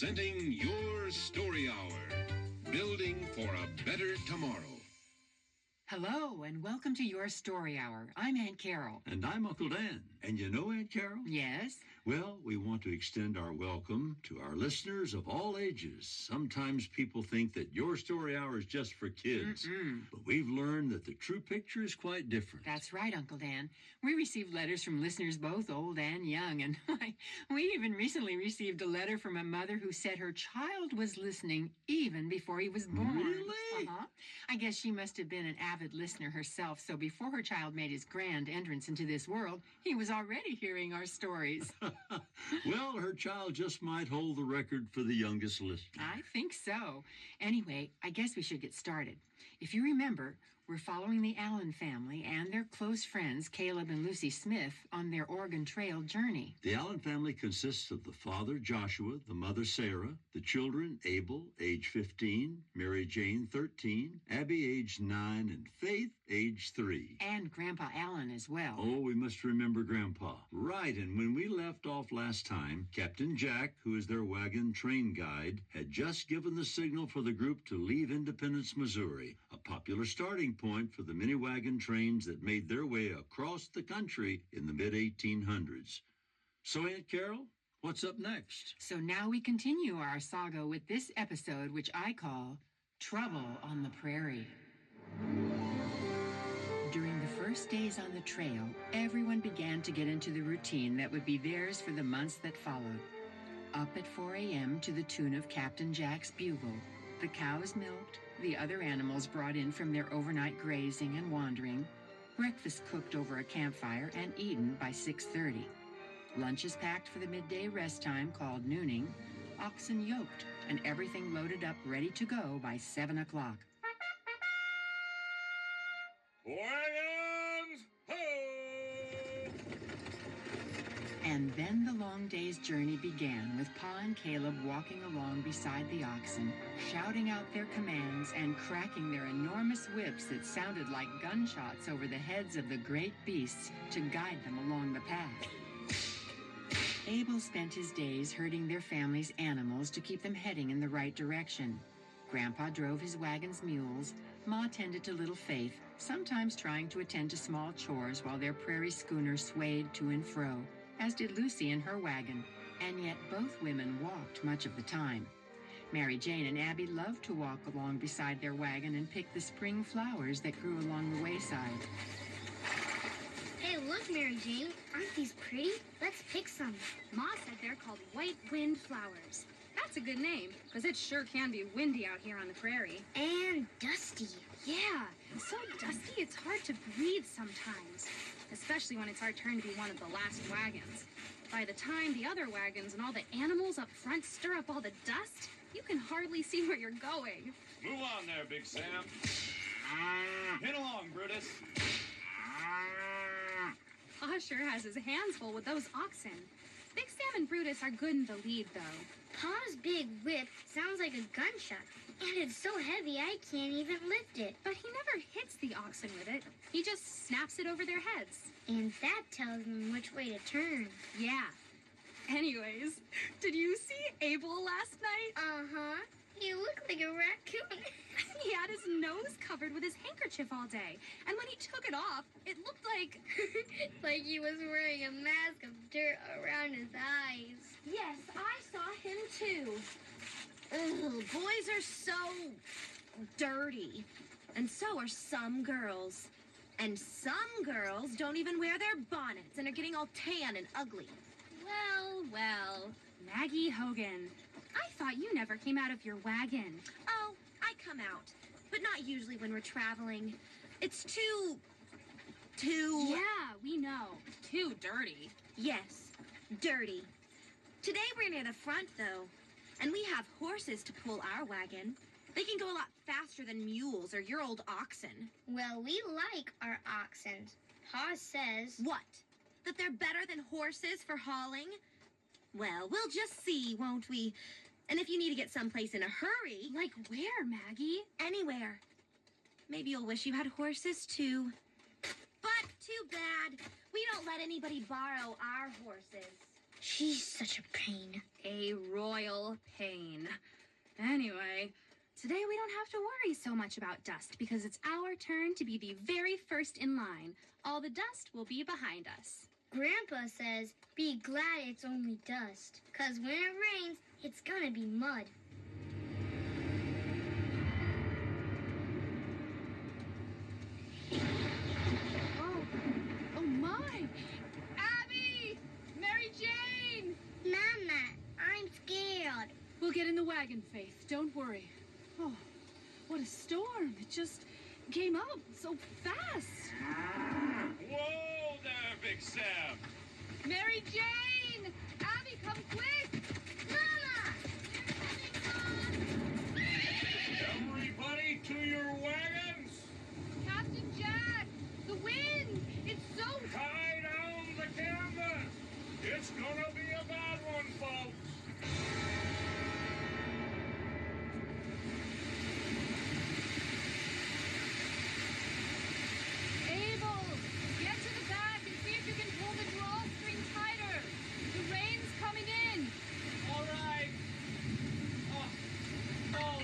presenting Your Story Hour, building for a better tomorrow. Hello, and welcome to Your Story Hour. I'm Aunt Carol. And I'm Uncle Dan. And you know, Aunt Carol? Yes? Well, we want to extend our welcome to our listeners of all ages. Sometimes people think that Your Story Hour is just for kids. But we've learned that the true picture is quite different. That's right, Uncle Dan. We receive letters from listeners both old and young, and we even recently received a letter from a mother who said her child was listening even before he was born. Really? Uh-huh. I guess she must have been an avid listener herself, so before her child made his grand entrance into this world, he was already hearing our stories. Well, her child just might hold the record for the youngest listener. I think so. Anyway, I guess we should get started. If you remember, we're following the Allen family and their close friends, Caleb and Lucy Smith, on their Oregon Trail journey. The Allen family consists of the father, Joshua, the mother, Sarah, the children, Abel, age 15, Mary Jane, 13, Abby, age 9, and Faith, age 3. And Grandpa Allen as well. Oh, we must remember Grandpa. Right, and when we left off last time, Captain Jack, who is their wagon train guide, had just given the signal for the group to leave Independence, Missouri, a popular starting point for the mini wagon trains that made their way across the country in the mid-1800s. So, Aunt Carol, what's up next? So now we continue our saga with this episode, which I call Trouble on the Prairie. During the first days on the trail, everyone began to get into the routine that would be theirs for the months that followed. Up at 4 a.m. to the tune of Captain Jack's bugle, the cows milked, the other animals brought in from their overnight grazing and wandering, breakfast cooked over a campfire and eaten by 6:30. Lunches packed for the midday rest time called nooning, oxen yoked, and everything loaded up ready to go by 7 o'clock. Wagons, ho! And then the long day's journey began with Pa and Caleb walking along beside the oxen, shouting out their commands and cracking their enormous whips that sounded like gunshots over the heads of the great beasts to guide them along the path. Abel spent his days herding their family's animals to keep them heading in the right direction. Grandpa drove his wagon's mules. Ma tended to little Faith, sometimes trying to attend to small chores while their prairie schooner swayed to and fro, as did Lucy in her wagon, and yet both women walked much of the time. Mary Jane and Abby loved to walk along beside their wagon and pick the spring flowers that grew along the wayside. Hey, look, Mary Jane. Aren't these pretty? Let's pick some. Ma said they're called white wind flowers. That's a good name, because it sure can be windy out here on the prairie. And dusty. Yeah, it's so dusty it's hard to breathe sometimes, especially when it's our turn to be one of the last wagons. By the time the other wagons and all the animals up front stir up all the dust, you can hardly see where you're going. Move on there, Big Sam. Hit along, Brutus. Pa sure has his hands full with those oxen. Big Sam and Brutus are good in the lead, though. Pa's big whip sounds like a gunshot, and it's so heavy I can't even lift it. But he never hits the oxen with it. He just snaps it over their heads. And that tells them which way to turn. Yeah. Anyways, did you see Abel last night? Uh-huh. He looked like a raccoon. He had his nose covered with his handkerchief all day. And when he took it off, it looked like... like he was wearing a mask of dirt around his eyes. Yes, I saw him too. Ugh, boys are so dirty. And so are some girls. And some girls don't even wear their bonnets and are getting all tan and ugly. Well, well. Maggie Hogan, I thought you never came out of your wagon. Oh, I come out. But not usually when we're traveling. It's too... Yeah, we know. Too dirty. Yes, dirty. Today we're near the front, though. And we have horses to pull our wagon. They can go a lot faster than mules or your old oxen. Well, we like our oxen. Pa says... What? That they're better than horses for hauling? Well, we'll just see, won't we? And if you need to get someplace in a hurry... Like where, Maggie? Anywhere. Maybe you'll wish you had horses, too. But too bad. We don't let anybody borrow our horses. She's such a pain. A royal pain. Anyway, today we don't have to worry so much about dust because it's our turn to be the very first in line. All the dust will be behind us. Grandpa says, be glad it's only dust. 'Cause when it rains, it's gonna be mud. Oh my! Abby! Mary Jane! Mama, I'm scared. We'll get in the wagon, Faith. Don't worry. Oh, what a storm. It just came up so fast. Whoa there, Big Sam. Mary Jane! Abby, come quick! Mama! Everybody to your wagons. Captain Jack! The wind! It's so... Tie down the canvas. It's gonna be a bad one, folks. Abel! Get to the back and see if you can pull the drawstring tighter. The rain's coming in. All right. Oh,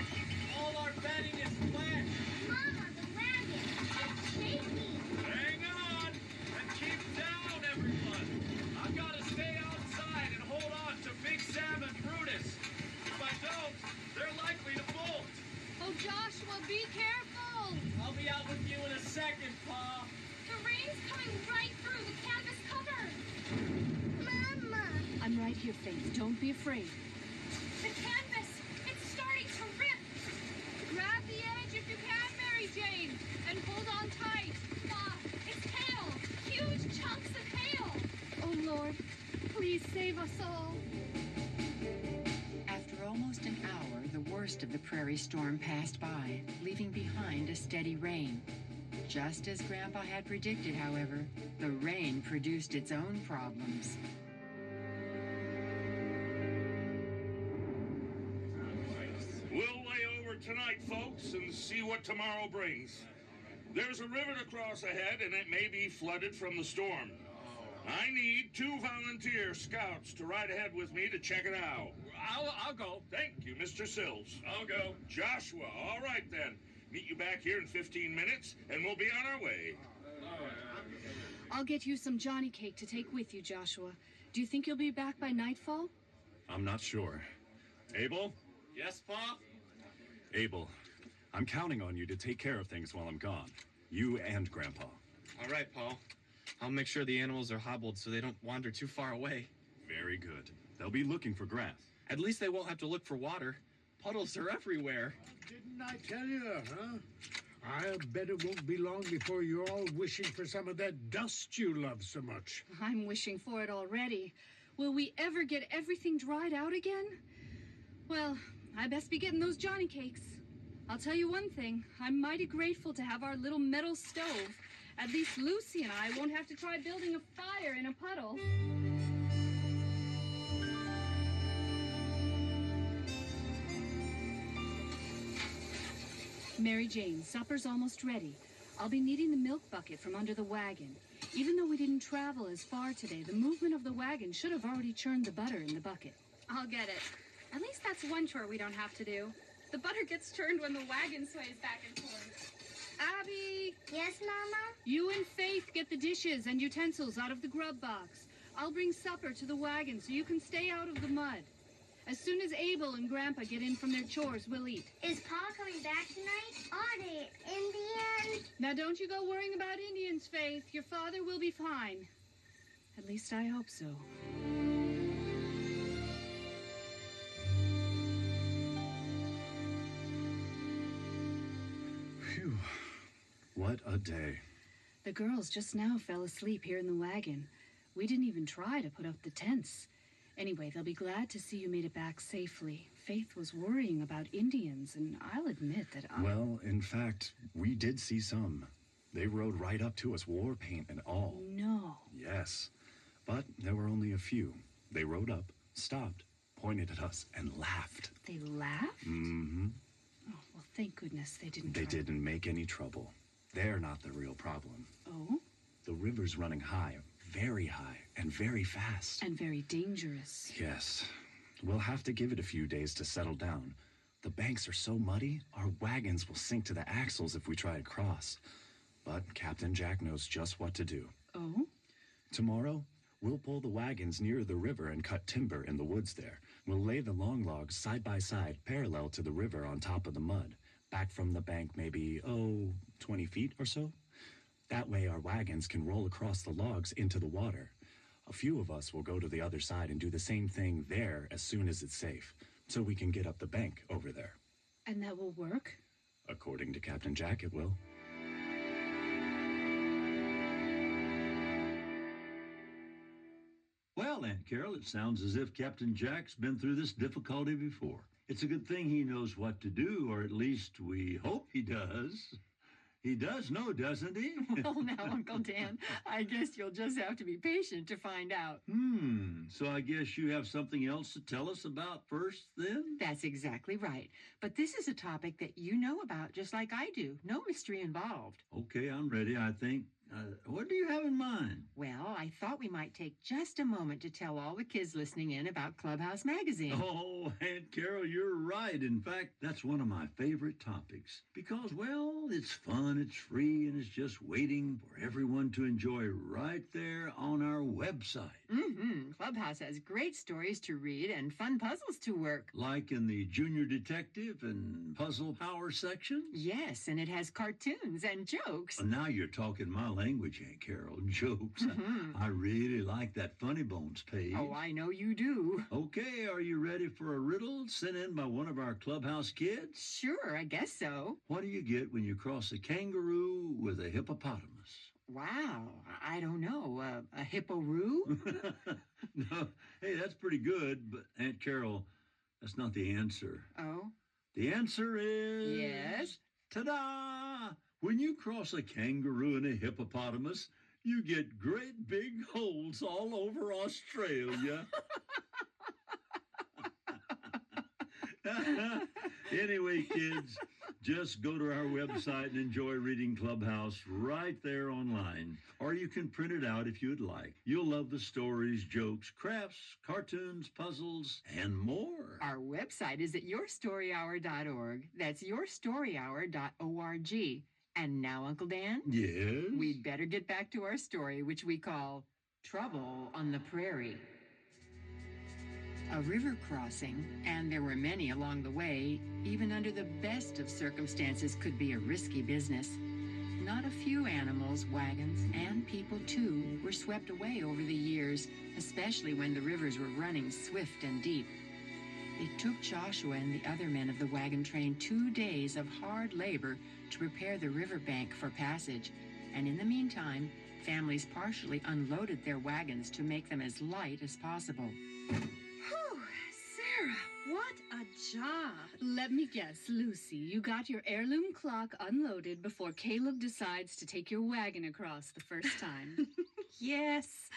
all our bedding is wet. Mama, the wagon. It's shaking. Hang on and keep down, everyone. I've got to stay outside and hold on to Big Sam and Brutus. If I don't, they're likely to bolt. Oh, Joshua, be careful. I'll be out with you in a second, Pa. The rain's coming right through the canvas cover. Mama! I'm right here, Faith. Don't be afraid. The canvas, it's starting to rip. Grab the edge if you can, Mary Jane, and hold on tight. Ah, it's hail. Huge chunks of hail. Oh, Lord, please save us all. After almost an hour, the worst of the prairie storm passed by, leaving behind a steady rain. Just as Grandpa had predicted, however, the rain produced its own problems. We'll lay over tonight, folks, and see what tomorrow brings. There's a river to cross ahead, and it may be flooded from the storm. I need 2 volunteer scouts to ride ahead with me to check it out. I'll go. Thank you, Mr. Sills. I'll go. Joshua, all right then. Meet you back here in 15 minutes, and we'll be on our way. I'll get you some Johnny cake to take with you, Joshua. Do you think you'll be back by nightfall? I'm not sure. Abel? Yes, Pa? Abel, I'm counting on you to take care of things while I'm gone. You and Grandpa. All right, Paul. I'll make sure the animals are hobbled so they don't wander too far away. Very good. They'll be looking for grass. At least they won't have to look for water. Puddles are everywhere. Didn't I tell you, huh? I'll bet it won't be long before you're all wishing for some of that dust you love so much. I'm wishing for it already. Will we ever get everything dried out again? Well, I best be getting those Johnny cakes. I'll tell you one thing. I'm mighty grateful to have our little metal stove. At least Lucy and I won't have to try building a fire in a puddle. Mary Jane, supper's almost ready. I'll be needing the milk bucket from under the wagon. Even though we didn't travel as far today, the movement of the wagon should have already churned the butter in the bucket. I'll get it. At least that's one chore we don't have to do. The butter gets churned when the wagon sways back and forth. Abby! Yes, Mama? You and Faith get the dishes and utensils out of the grub box. I'll bring supper to the wagon so you can stay out of the mud. As soon as Abel and Grandpa get in from their chores, we'll eat. Is Pa coming back tonight? Are they Indians? Now don't you go worrying about Indians, Faith. Your father will be fine. At least I hope so. Phew. What a day. The girls just now fell asleep here in the wagon. We didn't even try to put up the tents. Anyway, they'll be glad to see you made it back safely. Faith was worrying about Indians, and I'll admit that Well, in fact, we did see some. They rode right up to us, war paint and all. No. Yes. But there were only a few. They rode up, stopped, pointed at us, and laughed. They laughed? Mm-hmm. Oh, well, thank goodness they didn't They try. didn't make any trouble. They're not the real problem. Oh? The river's running high, very high and very fast. And very dangerous. Yes. We'll have to give it a few days to settle down. The banks are so muddy, our wagons will sink to the axles if we try to cross. But Captain Jack knows just what to do. Oh? Tomorrow, we'll pull the wagons near the river and cut timber in the woods there. We'll lay the long logs side by side, parallel to the river on top of the mud. Back from the bank maybe, 20 feet or so. That way our wagons can roll across the logs into the water. A few of us will go to the other side and do the same thing there as soon as it's safe, so we can get up the bank over there. And that will work? According to Captain Jack, it will. Well, Aunt Carol, it sounds as if Captain Jack's been through this difficulty before. It's a good thing he knows what to do, or at least we hope he does. He does know, doesn't he? Well, now, Uncle Dan, I guess you'll just have to be patient to find out. So I guess you have something else to tell us about first, then? That's exactly right. But this is a topic that you know about just like I do. No mystery involved. Okay, I'm ready, I think. What do you have in mind? Well, I thought we might take just a moment to tell all the kids listening in about Clubhouse magazine. Oh, Aunt Carol, you're right. In fact, that's one of my favorite topics. Because, well, it's fun, it's free, and it's just waiting for everyone to enjoy right there on our website. Clubhouse has great stories to read and fun puzzles to work. Like in the Junior Detective and Puzzle Power section? Yes, and it has cartoons and jokes. Well, now you're talking my language, Aunt Carol. Jokes. I really like that Funny Bones page. Oh, I know you do. Okay, are you ready for a riddle sent in by one of our Clubhouse kids? Sure, I guess so. What do you get when you cross a kangaroo with a hippopotamus? Wow, I don't know. A hippo-roo? No, hey, that's pretty good, but Aunt Carol, that's not the answer. Oh? The answer is... Yes? Ta-da! When you cross a kangaroo and a hippopotamus, you get great big holes all over Australia. Anyway, kids, just go to our website and enjoy reading Clubhouse right there online. Or you can print it out if you'd like. You'll love the stories, jokes, crafts, cartoons, puzzles, and more. Our website is at yourstoryhour.org. That's yourstoryhour.org. And now, Uncle Dan? Yes? We'd better get back to our story, which we call Trouble on the Prairie. A river crossing, and there were many along the way, even under the best of circumstances, could be a risky business. Not a few animals, wagons, and people, too, were swept away over the years, especially when the rivers were running swift and deep. It took Joshua and the other men of the wagon train 2 days of hard labor to prepare the riverbank for passage, and in the meantime, families partially unloaded their wagons to make them as light as possible. Sarah, what a job. Let me guess, Lucy, you got your heirloom clock unloaded before Caleb decides to take your wagon across the first time. Yes,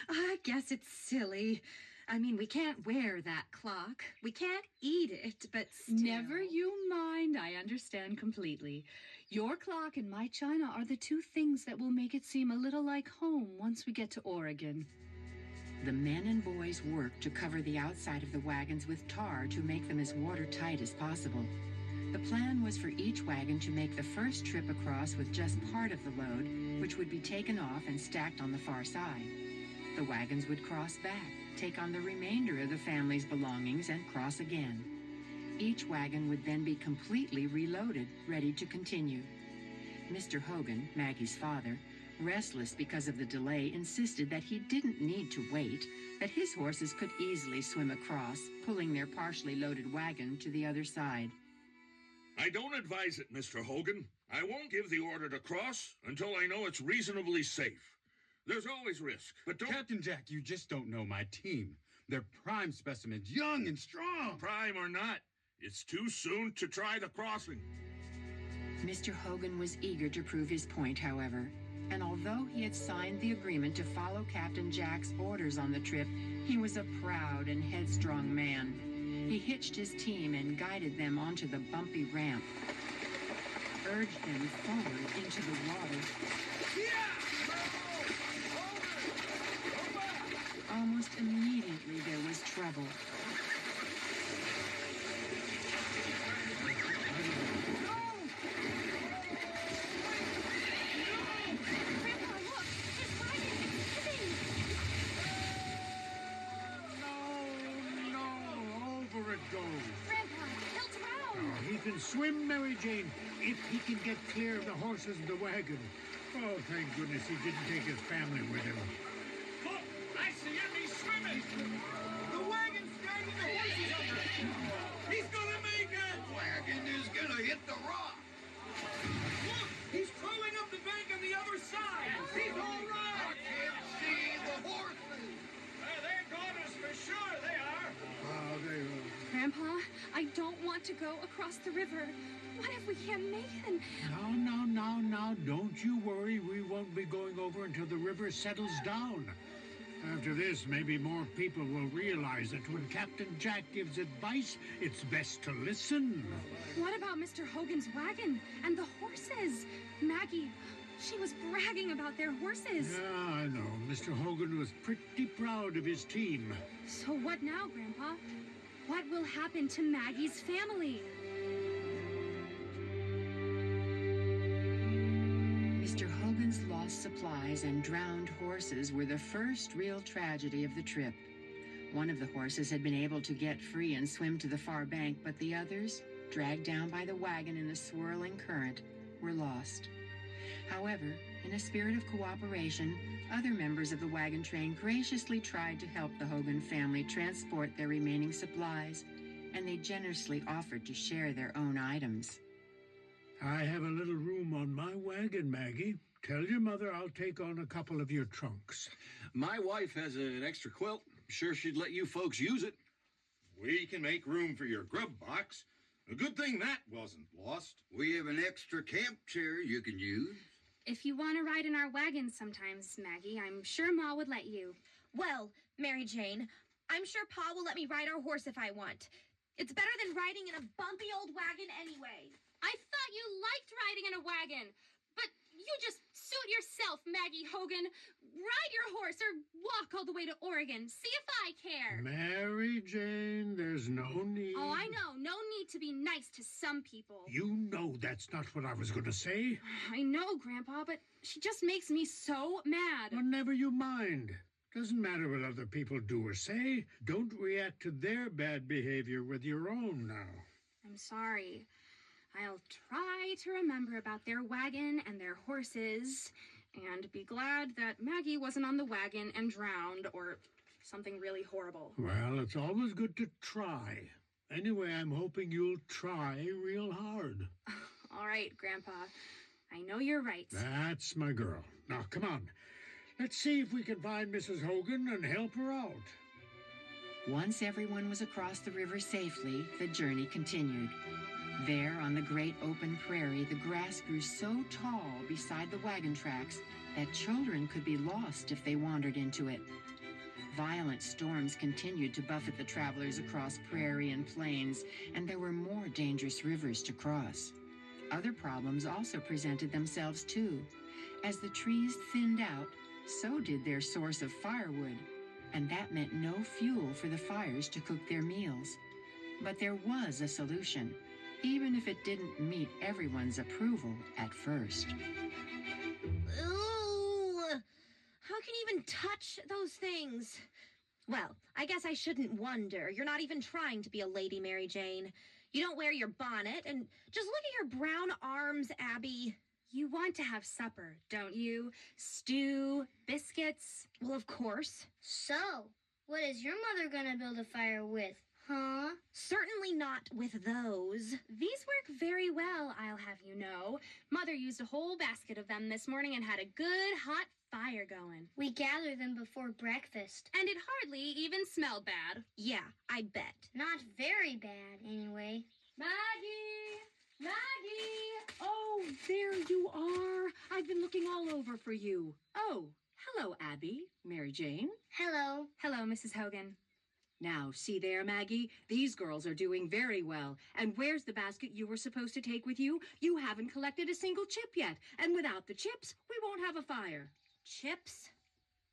I guess it's silly. I mean, we can't wear that clock. We can't eat it, but still. Never you mind. I understand completely. Your clock and my china are the two things that will make it seem a little like home once we get to Oregon. The men and boys worked to cover the outside of the wagons with tar to make them as watertight as possible. The plan was for each wagon to make the first trip across with just part of the load, which would be taken off and stacked on the far side. The wagons would cross back, take on the remainder of the family's belongings, and cross again. Each wagon would then be completely reloaded, ready to continue. Mr. Hogan, Maggie's father, restless because of the delay, insisted that he didn't need to wait, that his horses could easily swim across, pulling their partially loaded wagon to the other side. I don't advise it, Mr. Hogan. I won't give the order to cross until I know it's reasonably safe. There's always risk, but don't... Captain Jack, you just don't know my team. They're prime specimens, young and strong. Prime or not, it's too soon to try the crossing. Mr. Hogan was eager to prove his point, however, and although he had signed the agreement to follow Captain Jack's orders on the trip, he was a proud and headstrong man. He hitched his team and guided them onto the bumpy ramp, urged them forward into the water. Almost immediately there was trouble. He can swim, Mary Jane, if he can get clear of the horses and the wagon. Oh, thank goodness he didn't take his family with him. Look, I see him. He's swimming. The wagon's dragging the horses under. He's gonna make it. Wagon is gonna hit the rock. Look, he's crawling up the bank on the other side. He's all right. I can't see the horses. They're goners for sure. They are. Oh, they are. Grandpa, I don't want to go across the river. What if we can't make it? Now, don't you worry. We won't be going over until the river settles down. After this, maybe more people will realize that when Captain Jack gives advice, it's best to listen. What about Mr. Hogan's wagon and the horses? Maggie, she was bragging about their horses. Yeah, I know. Mr. Hogan was pretty proud of his team. So what now, Grandpa? What will happen to Maggie's family? Mr. Hogan's lost supplies and drowned horses were the first real tragedy of the trip. One of the horses had been able to get free and swim to the far bank, but the others, dragged down by the wagon in the swirling current, were lost. However, in a spirit of cooperation, other members of the wagon train graciously tried to help the Hogan family transport their remaining supplies, and they generously offered to share their own items. I have a little room on my wagon, Maggie. Tell your mother I'll take on a couple of your trunks. My wife has an extra quilt. Sure she'd let you folks use it. We can make room for your grub box. A good thing that wasn't lost. We have an extra camp chair you can use. If you want to ride in our wagon sometimes, Maggie, I'm sure Ma would let you. Well, Mary Jane, I'm sure Pa will let me ride our horse if I want. It's better than riding in a bumpy old wagon anyway. I thought you liked riding in a wagon, but you just suit yourself, Maggie Hogan. Ride your horse or walk all the way to Oregon. See if I care. Mary Jane, there's no need. Oh, I know. No need to be nice to some people. You know that's not what I was going to say. I know, Grandpa, but she just makes me so mad. Well, never you mind. Doesn't matter what other people do or say. Don't react to their bad behavior with your own now. I'm sorry. I'll try to remember about their wagon and their horses and be glad that Maggie wasn't on the wagon and drowned or something really horrible. Well, it's always good to try. Anyway, I'm hoping you'll try real hard. All right, Grandpa. I know you're right. That's my girl. Now, come on. Let's see if we can find Mrs. Hogan and help her out. Once everyone was across the river safely, the journey continued. There, on the great open prairie, the grass grew so tall beside the wagon tracks that children could be lost if they wandered into it. Violent storms continued to buffet the travelers across prairie and plains, and there were more dangerous rivers to cross. Other problems also presented themselves, too. As the trees thinned out, so did their source of firewood, and that meant no fuel for the fires to cook their meals. But there was a solution, even if it didn't meet everyone's approval at first. Ooh, how can you even touch those things? Well, I guess I shouldn't wonder. You're not even trying to be a lady, Mary Jane. You don't wear your bonnet, and just look at your brown arms, Abby. You want to have supper, don't you? Stew, biscuits? Well, of course. So, what is your mother gonna build a fire with, huh? Certainly not with those. These work very well, I'll have you know. Mother used a whole basket of them this morning and had a good hot fire going. We gather them before breakfast. And it hardly even smelled bad. Yeah, I bet. Not very bad, anyway. Maggie! Maggie! Oh, there you are. I've been looking all over for you. Oh, hello, Abby. Mary Jane. Hello. Hello, Mrs. Hogan. Now, see there, Maggie? These girls are doing very well. And where's the basket you were supposed to take with you? You haven't collected a single chip yet. And without the chips, we won't have a fire. Chips?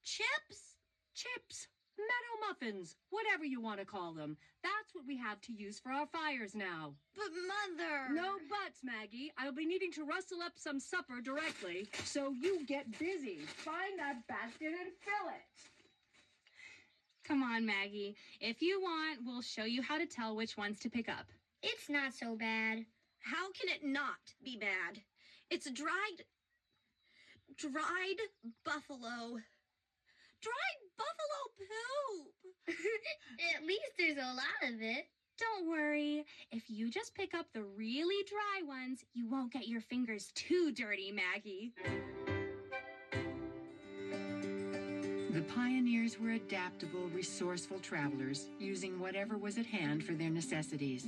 Chips? Chips. Meadow muffins, whatever you want to call them. That's what we have to use for our fires now. But, Mother... No buts, Maggie. I'll be needing to rustle up some supper directly, so you get busy. Find that basket and fill it. Come on, Maggie. If you want, we'll show you how to tell which ones to pick up. It's not so bad. How can it not be bad? It's dried buffalo. Dried buffalo poop. At least there's a lot of it. Don't worry. If you just pick up the really dry ones, you won't get your fingers too dirty, Maggie. The pioneers were adaptable, resourceful travelers, using whatever was at hand for their necessities.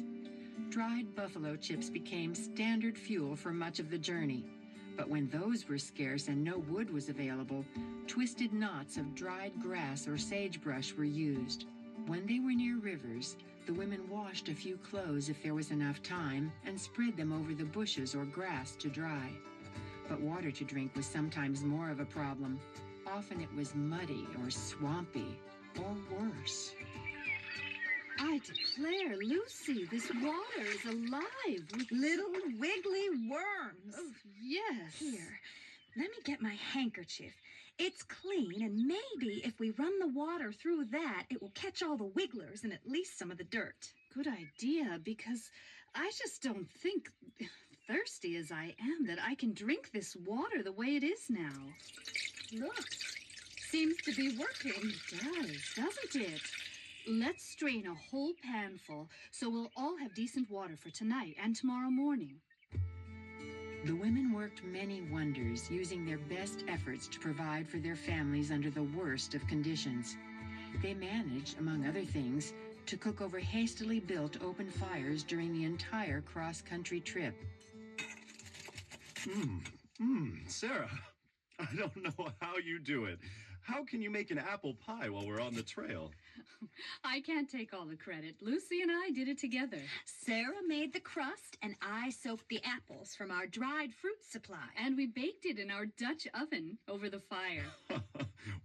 Dried buffalo chips became standard fuel for much of the journey. But when those were scarce and no wood was available, twisted knots of dried grass or sagebrush were used. When they were near rivers, the women washed a few clothes if there was enough time and spread them over the bushes or grass to dry. But water to drink was sometimes more of a problem. Often it was muddy or swampy, or worse. I declare, Lucy, this water is alive with little wiggly worms. Oh, yes. Here, let me get my handkerchief. It's clean, and maybe if we run the water through that, it will catch all the wigglers and at least some of the dirt. Good idea, because I just don't think, thirsty as I am, that I can drink this water the way it is now. Look, seems to be working. It does, doesn't it? Let's strain a whole panful so we'll all have decent water for tonight and tomorrow morning. The women worked many wonders, using their best efforts to provide for their families under the worst of conditions. They managed, among other things, to cook over hastily built open fires during the entire cross-country trip. Sarah, I don't know how you do it. How can you make an apple pie while we're on the trail? I can't take all the credit. Lucy and I did it together. Sarah made the crust, and I soaked the apples from our dried fruit supply. And we baked it in our Dutch oven over the fire.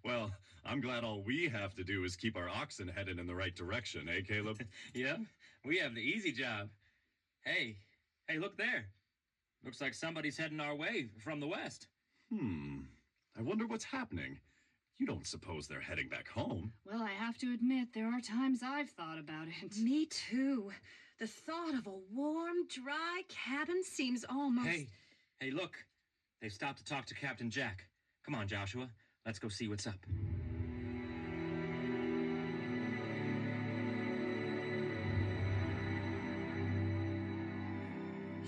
Well, I'm glad all we have to do is keep our oxen headed in the right direction, eh, Caleb? Yeah, we have the easy job. Hey, look there. Looks like somebody's heading our way from the west. I wonder what's happening. You don't suppose they're heading back home? Well, I have to admit, there are times I've thought about it. Me too. The thought of a warm, dry cabin seems almost... Hey, look. They've stopped to talk to Captain Jack. Come on, Joshua. Let's go see what's up.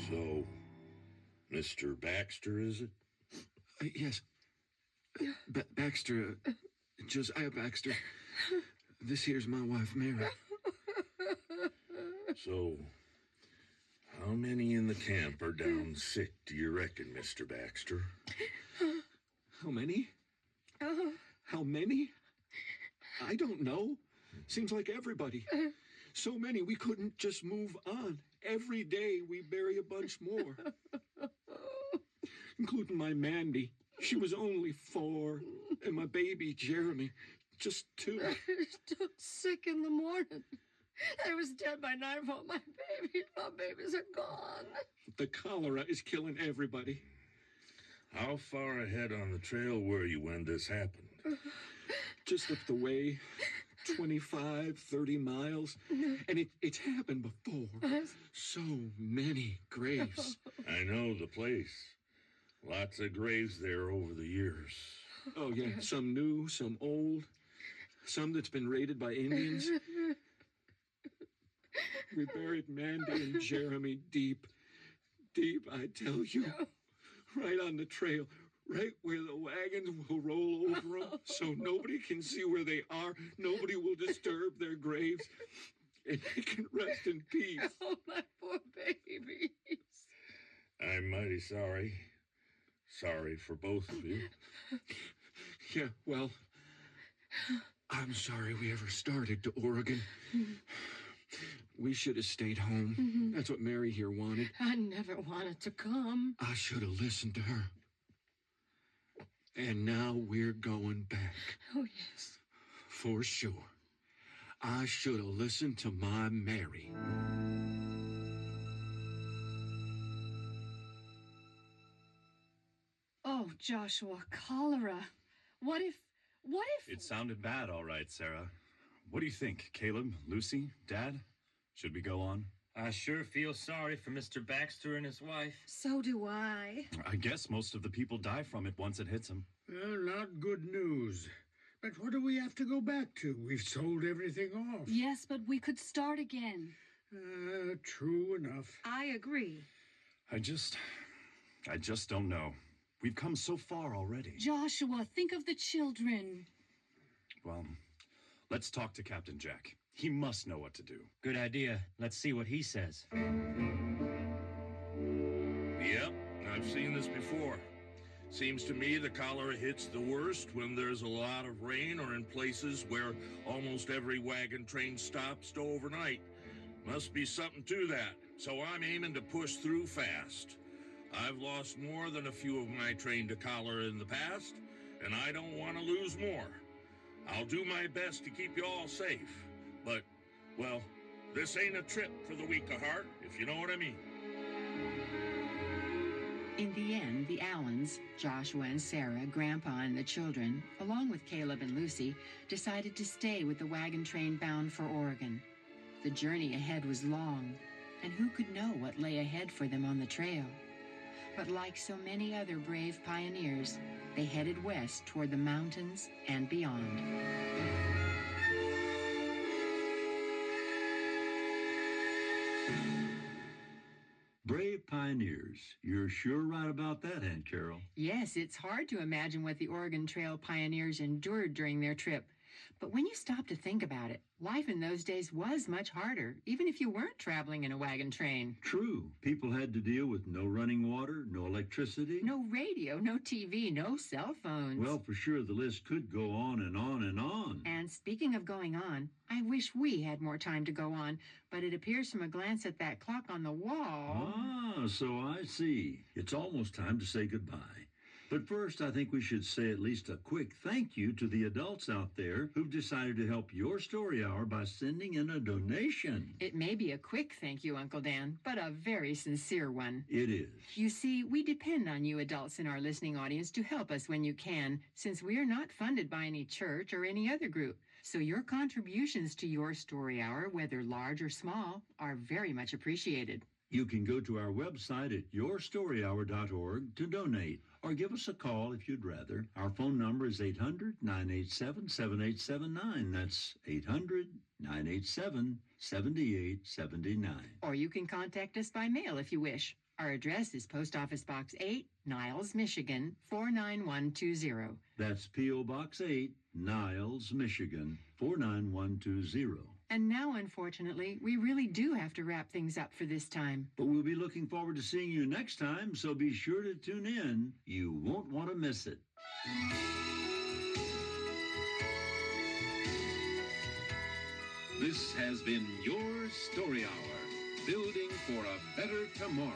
So, Mr. Baxter, is it? Yes. Baxter, Josiah Baxter. This here's my wife, Mary. So, how many in the camp are down sick, do you reckon, Mr. Baxter? How many? How many? I don't know. Seems like everybody. So many we couldn't just move on. Every day we bury a bunch more. Including my Mandy. She was only 4. And my baby, Jeremy, just 2. Took sick in the morning. I was dead by nightfall. My babies are gone. The cholera is killing everybody. How far ahead on the trail were you when this happened? Just up the way, 25, 30 miles. And it's happened before. So many graves. I know the place. Lots of graves there over the years. Oh, yeah. Some new, some old. Some that's been raided by Indians. We buried Mandy and Jeremy deep, I tell you. Right on the trail. Right where the wagons will roll over them. So nobody can see where they are. Nobody will disturb their graves. And they can rest in peace. Oh, my poor babies. I'm mighty sorry. Sorry for both of you. Yeah, well, I'm sorry we ever started to Oregon. We should have stayed home. That's what Mary here wanted. I never wanted to come. I should have listened to her. And now we're going back. Oh, yes. For sure. I should have listened to my Mary. Oh, Joshua, cholera. What if... It sounded bad, all right, Sarah. What do you think, Caleb, Lucy, Dad? Should we go on? I sure feel sorry for Mr. Baxter and his wife. So do I. I guess most of the people die from it once it hits them. Well, not good news. But what do we have to go back to? We've sold everything off. Yes, but we could start again. True enough. I agree. I just don't know. We've come so far already. Joshua, think of the children. Well, let's talk to Captain Jack. He must know what to do. Good idea. Let's see what he says. Yep, I've seen this before. Seems to me the cholera hits the worst when there's a lot of rain or in places where almost every wagon train stops to overnight. Must be something to that, so I'm aiming to push through fast. I've lost more than a few of my train to cholera in the past, and I don't want to lose more. I'll do my best to keep you all safe, but, well, this ain't a trip for the weak of heart, if you know what I mean. In the end, the Allens, Joshua and Sarah, Grandpa and the children, along with Caleb and Lucy, decided to stay with the wagon train bound for Oregon. The journey ahead was long, and who could know what lay ahead for them on the trail? But like so many other brave pioneers, they headed west toward the mountains and beyond. Brave pioneers. You're sure right about that, Aunt Carol. Yes, it's hard to imagine what the Oregon Trail pioneers endured during their trip. But when you stop to think about it, life in those days was much harder, even if you weren't traveling in a wagon train. True. People had to deal with no running water, no electricity. No radio, no TV, no cell phones. Well, for sure, the list could go on and on and on. And speaking of going on, I wish we had more time to go on, but it appears from a glance at that clock on the wall... Ah, so I see. It's almost time to say goodbye. But first, I think we should say at least a quick thank you to the adults out there who've decided to help your story hour by sending in a donation. It may be a quick thank you, Uncle Dan, but a very sincere one. It is. You see, we depend on you adults in our listening audience to help us when you can, since we are not funded by any church or any other group. So your contributions to your story hour, whether large or small, are very much appreciated. You can go to our website at yourstoryhour.org to donate, or give us a call if you'd rather. Our phone number is 800-987-7879. That's 800-987-7879. Or you can contact us by mail if you wish. Our address is Post Office Box 8, Niles, Michigan, 49120. That's P.O. Box 8, Niles, Michigan, 49120. And now, unfortunately, we really do have to wrap things up for this time. But we'll be looking forward to seeing you next time, so be sure to tune in. You won't want to miss it. This has been Your Story Hour, building for a better tomorrow.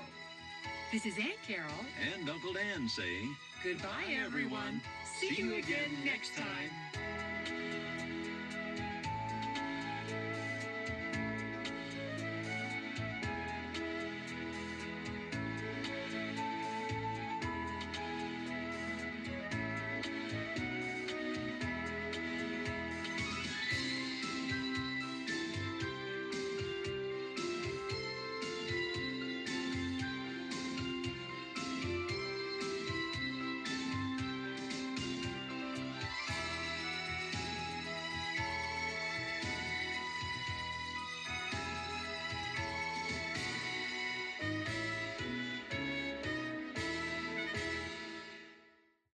This is Aunt Carol And Uncle Dan saying, goodbye, everyone. See you again next time.